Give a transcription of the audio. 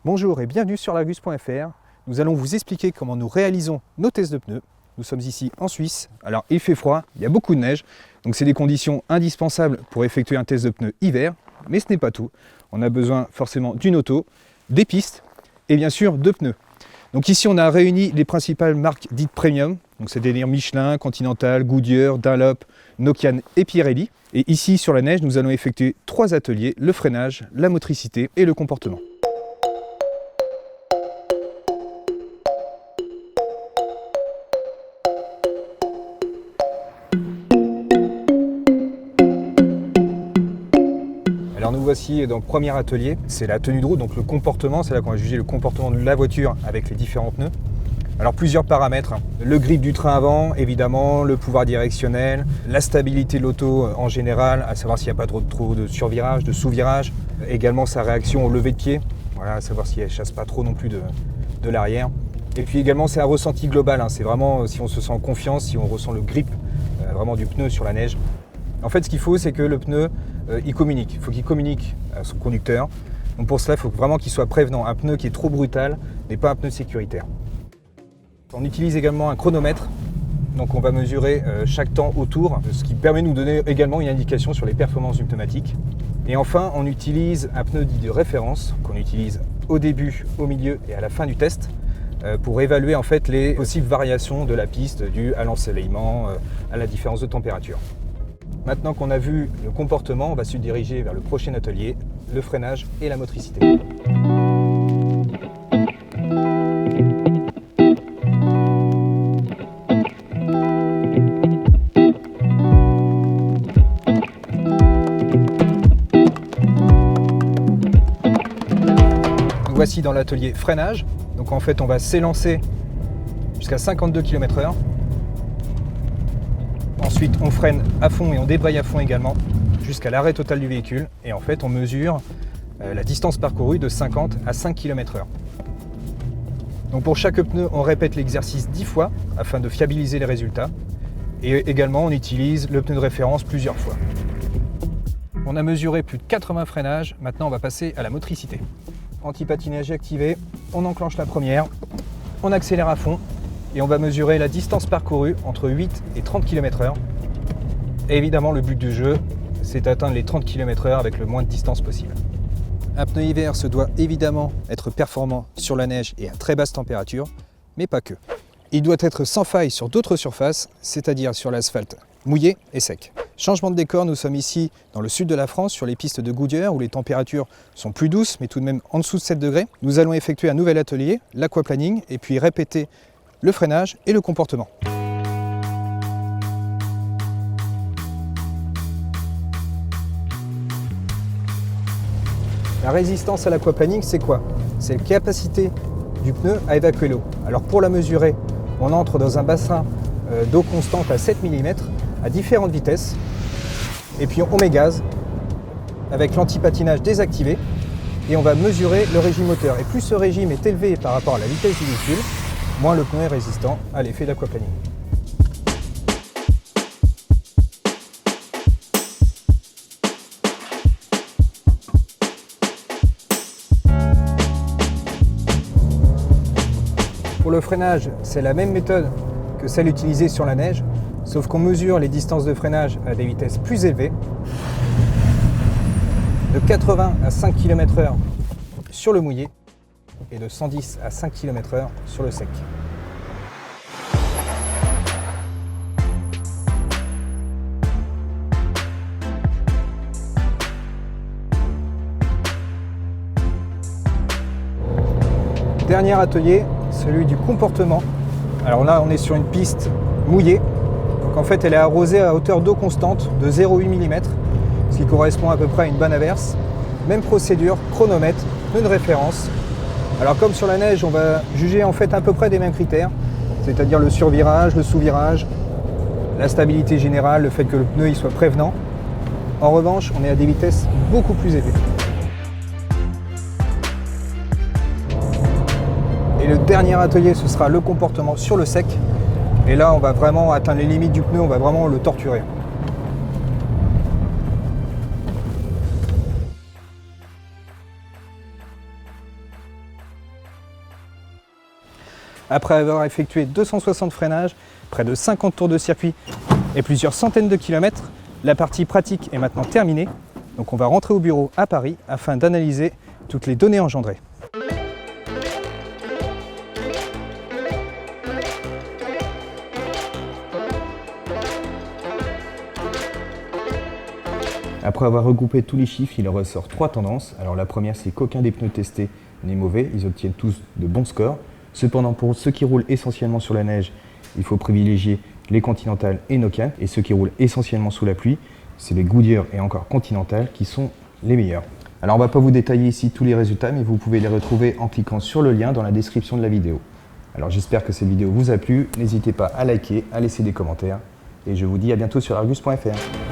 Bonjour et bienvenue sur largus.fr. Nous allons vous expliquer comment nous réalisons nos tests de pneus. Nous sommes ici en Suisse. Alors il fait froid, il y a beaucoup de neige, donc c'est des conditions indispensables pour effectuer un test de pneus hiver. Mais ce n'est pas tout. On a besoin forcément d'une auto, des pistes et bien sûr de pneus. Donc ici on a réuni les principales marques dites premium. Donc c'est-à-dire Michelin, Continental, Goodyear, Dunlop, Nokian et Pirelli. Et ici sur la neige, nous allons effectuer 3 ateliers, le freinage, la motricité et le comportement. Alors nous voici dans le premier atelier, c'est la tenue de route, donc le comportement, c'est là qu'on va juger le comportement de la voiture avec les différents pneus. Alors plusieurs paramètres, le grip du train avant, évidemment, le pouvoir directionnel, la stabilité de l'auto en général, à savoir s'il n'y a pas trop de survirage, de sous-virage, également sa réaction au lever de pied, voilà, à savoir si elle ne chasse pas trop non plus de l'arrière. Et puis également c'est un ressenti global, c'est vraiment si on se sent en confiance, si on ressent le grip vraiment du pneu sur la neige. En fait ce qu'il faut c'est que le pneu il communique, il faut qu'il communique à son conducteur. Donc pour cela il faut vraiment qu'il soit prévenant, un pneu qui est trop brutal n'est pas un pneu sécuritaire. On utilise également un chronomètre, donc on va mesurer chaque temps au tour, ce qui permet de nous donner également une indication sur les performances du pneumatique. Et enfin, on utilise un pneu dit de référence, qu'on utilise au début, au milieu et à la fin du test, pour évaluer en fait les possibles variations de la piste dues à l'ensoleillement, à la différence de température. Maintenant qu'on a vu le comportement, on va se diriger vers le prochain atelier, le freinage et la motricité. Voici dans l'atelier freinage, donc en fait on va s'élancer jusqu'à 52 km/h. Ensuite on freine à fond et on débraye à fond également jusqu'à l'arrêt total du véhicule et en fait on mesure la distance parcourue de 50 à 5 km/h. Donc pour chaque pneu on répète l'exercice 10 fois afin de fiabiliser les résultats et également on utilise le pneu de référence plusieurs fois. On a mesuré plus de 80 freinages, maintenant on va passer à la motricité. Anti-patinage activé, on enclenche la première, on accélère à fond et on va mesurer la distance parcourue entre 8 et 30 km/h. Et évidemment le but du jeu, c'est d'atteindre les 30 km/h avec le moins de distance possible. Un pneu hiver se doit évidemment être performant sur la neige et à très basse température, mais pas que. Il doit être sans faille sur d'autres surfaces, c'est-à-dire sur l'asphalte mouillé et sec. Changement de décor, nous sommes ici dans le sud de la France, sur les pistes de Goodyear, où les températures sont plus douces, mais tout de même en dessous de 7 degrés. Nous allons effectuer un nouvel atelier, l'aquaplaning, et puis répéter le freinage et le comportement. La résistance à l'aquaplaning, c'est quoi? C'est la capacité du pneu à évacuer l'eau. Alors pour la mesurer, on entre dans un bassin d'eau constante à 7 mm à différentes vitesses et puis on met gaz avec l'anti-patinage désactivé et on va mesurer le régime moteur. Et plus ce régime est élevé par rapport à la vitesse du véhicule, moins le pneu est résistant à l'effet d'aquaplaning. Pour le freinage, c'est la même méthode que celle utilisée sur la neige, sauf qu'on mesure les distances de freinage à des vitesses plus élevées, de 80 à 5 km/h sur le mouillé et de 110 à 5 km/h sur le sec. Dernier atelier, celui du comportement. Alors là, on est sur une piste mouillée. Donc en fait, elle est arrosée à hauteur d'eau constante de 0,8 mm, ce qui correspond à peu près à une bonne averse. Même procédure, chronomètre, pneu de référence. Alors comme sur la neige, on va juger en fait à peu près des mêmes critères, c'est-à-dire le survirage, le sous-virage, la stabilité générale, le fait que le pneu il soit prévenant. En revanche, on est à des vitesses beaucoup plus élevées. Et le dernier atelier, ce sera le comportement sur le sec. Et là, on va vraiment atteindre les limites du pneu, on va vraiment le torturer. Après avoir effectué 260 freinages, près de 50 tours de circuit et plusieurs centaines de kilomètres, la partie pratique est maintenant terminée. Donc on va rentrer au bureau à Paris afin d'analyser toutes les données engendrées. Après avoir regroupé tous les chiffres, il en ressort 3 tendances. Alors la première, c'est qu'aucun des pneus testés n'est mauvais, ils obtiennent tous de bons scores. Cependant, pour ceux qui roulent essentiellement sur la neige, il faut privilégier les Continental et Nokian. Et ceux qui roulent essentiellement sous la pluie, c'est les Goodyear et encore Continental qui sont les meilleurs. Alors on ne va pas vous détailler ici tous les résultats, mais vous pouvez les retrouver en cliquant sur le lien dans la description de la vidéo. Alors j'espère que cette vidéo vous a plu, n'hésitez pas à liker, à laisser des commentaires, et je vous dis à bientôt sur argus.fr.